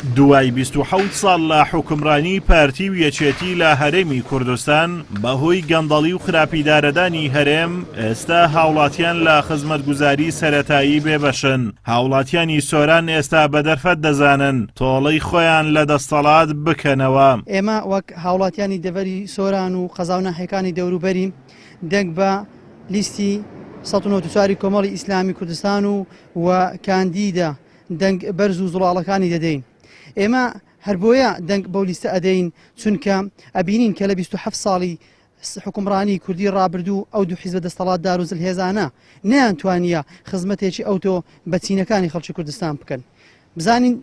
دوای 27 ساڵ لە حوکمڕانی پارتی و یەکێتی لە هەرێمی کوردستان بەهۆی گەندەڵی و خراپیدارەدانی هەرێم ئێستا هاوڵاتیان لە خزمەتگوزاری سەرەتایی بێبەشن. هاوڵاتیانی سۆران ئێستا بەدەرفەت دەزانن تۆڵەی خۆیان لە دەستەڵات بکەنەوە. ئێمە وەک هاوڵاتیانی دەڤەری سۆران و قەزاونەحەکانی دەوروبەری دەنگ بە لیستی ١٩٤ کۆمەڵی ئیسلامی کوردستان و کاندیدا دەنگ بەرز و زوڵاڵەکانی دەدەین. ئێمە هەر بۆیە دەنگ بەو لیستە ئەدەین چونکە ئەبینین کە لە 27 ساڵی حکومڕانی کوردی ڕابردوو ئەو دوو حیزبە دەستەڵاتدار و زلهێزانە نەیانتوانیە خزمەتێکی ئەوتۆ بەچینەکانی خەڵکی کوردستان بکەن. بزانین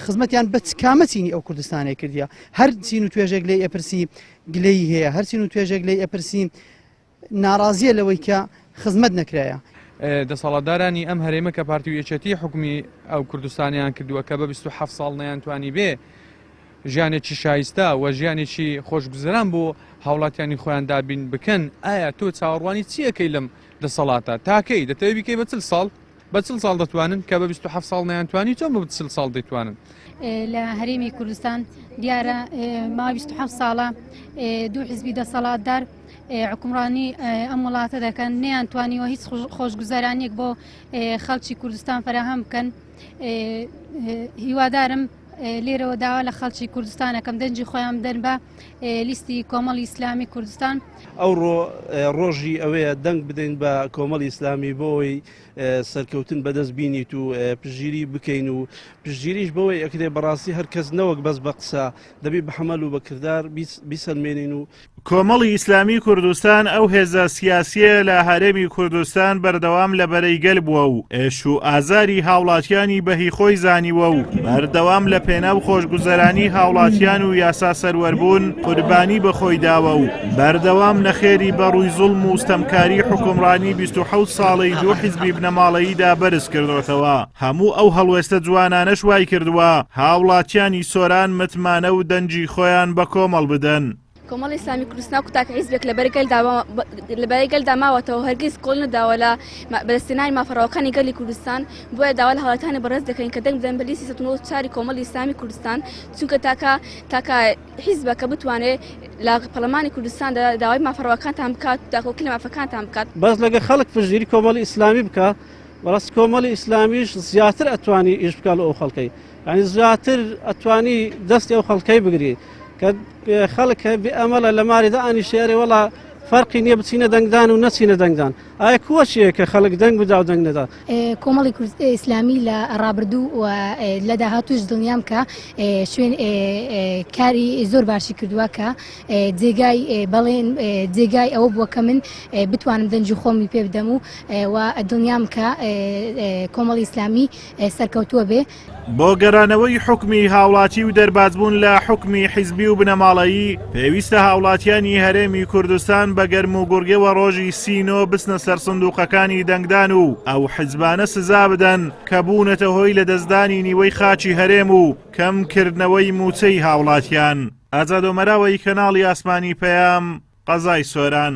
خزمەتیان بە کامەچینی ئەو کوردستانی کردیە. هەر چین و توێژێک لێ ئەپرسی گلەی هەیە، هەر چین و توێژێک لێ ئەپرسی ناڕازیە لەوەی کە خزمەت نەکرایە. دەسەڵاتدارانی ئەم هەرێمە کە پارتی و یەکێتی حکومی ئەو کوردستانیان کردووە کە بە 27 ساڵ نەیانتوانی بێ ژیانێکی شایستە و ژیانێکی خۆشگوزەران بۆ هاوڵاتیانی خۆیان دابین بکەن. ئایا تۆ چاوەڕوانی چیەکەی لەم دەسەڵاتە تاکەی دەتەوێت بیکەی بە چل ساڵ بە چل ساڵ دەتوانن کە بە 27 ساڵ نەیانتوانی تۆ بە چل ساڵ دەیتوانن؟ لە هەرێمی کوردستان دیارە ماوەی 27 ساڵە دوو حیزبی دەسەڵاتدار حکومڕانی ئەم وڵاتە دەکەن نەیانتوانیەوە هیچ خۆشگوزەرانیەک بۆ خەڵکی کوردستان فراهەم بکەن. هیوادارم لێرەوە داوا لە خەڵکی کوردستانەکەم دەنجی خۆیان بدەن بە لیستی کۆمەڵی ئیسلامی کوردستان. ئەو ڕۆژی ئەوەیە دەنگ بدەین بە کۆمەڵی ئیسلامی بۆەوەی سەرکەوتن بەدەست بینیت و پشگیری بکەین و پشگیریش بەوەی ئەکرێ بەڕاستی هەرکەس نەوەک بەس بە قسە دەبی بە حەمەل و بە کردار بیسەلمێنین و کۆمەڵی ئیسلامی کوردستان ئەو هێزە سیاسیە لە هەرێمی کوردستان بەردەوام لە بەرەیگەل بووە و ئێش و ئازاری هاوڵاتیانی بەهی خۆی زانیوە و بەردەوام لە پێناو خۆشگوزەرانی هاوڵاتیان و یاسا سەروەربوون قوربانی بەخۆی داوە و بەردەوام نەخێری بە ڕووی زوڵم و ستەمکاری حکومڕانی 27 ساڵی دوو حیزبی بنەماڵەییدا بەرز کردوێتەوە. هەموو ئەو هەڵوێستە جوانانەش وای کردووە هاوڵاتیانی سۆران متمانە و دەنجی خۆیان بە کۆمەڵ بدەن. کۆمەڵی ئیسلامی کوردستان کوتاکە حیزبێک لە بەرەیگەلدا ماوەتەوە هەرگیز قۆڵ نەداوە لە بەدەستێنانی مافەڕەوەکانی گەلی کوردستان بۆیە داوا لە هاوڵاتیانی بەڕێز دەکەین کە دەنگ بدەن بە لیستی ١٩٤ کۆمەڵی ئیسلامی کوردستان چونکە تاکە حیزبەکە بتوانێت لە پەرلەمانی کوردستاندا داوای مافەڕەوەکانتان بکات و تاکۆکی لە مافەکانتان بکات. بەس لەگە خەڵک پشگیری کۆمەڵی ئیسلامی بکە بەڕاستی کۆمەڵی ئیسلامیش زیاتر ئەتوانی ئیش بکات لە ئەو خەڵکەی، یعنی زیاتر ئەتوانی دەستی ئەو خەڵکەی بگری کە خەڵک ئەمەڵە لە ماریدا ئانی شێرێ وەڵا فەرقی نییە بچینە دەنگدان و نەچینە دەنگدان. ئایا کووەچیە کە خەڵک دەنگ بدا و دەنگ نەدا؟ کۆمەڵی ئیسلامی لە ڕابردوو و لە داهاتوش دڵنیام کە شوێن کاری زۆر باشی کردووە کە جێگای ئەوە بووە کە من بتوانم دەنجی خۆمی پێ بدەم و دڵنیام کە کۆمەڵی ئیسلامی سەرکەوتووە بێ. بۆ گەرانەوەی حکمی هاوڵاتی و دەربازبوون لە حکمی حیزبی و بنەماڵەیی پێویستە هاوڵاتیانی هەرێمی کوردستان بە گەرم و گورگەوە ڕۆژی سینۆ بچنە سەر سندوقەکانی دەنگدان و ئەو حیزبانە سزا بدەن کە بوونەتە هۆی لە دەستدانی نیوەی خاچی هەرێم و کەمکردنەوەی موچەی هاوڵاتیان. ئازاد و مەراوەی کەناڵی ئاسمانی پەیام، قەزای سۆران.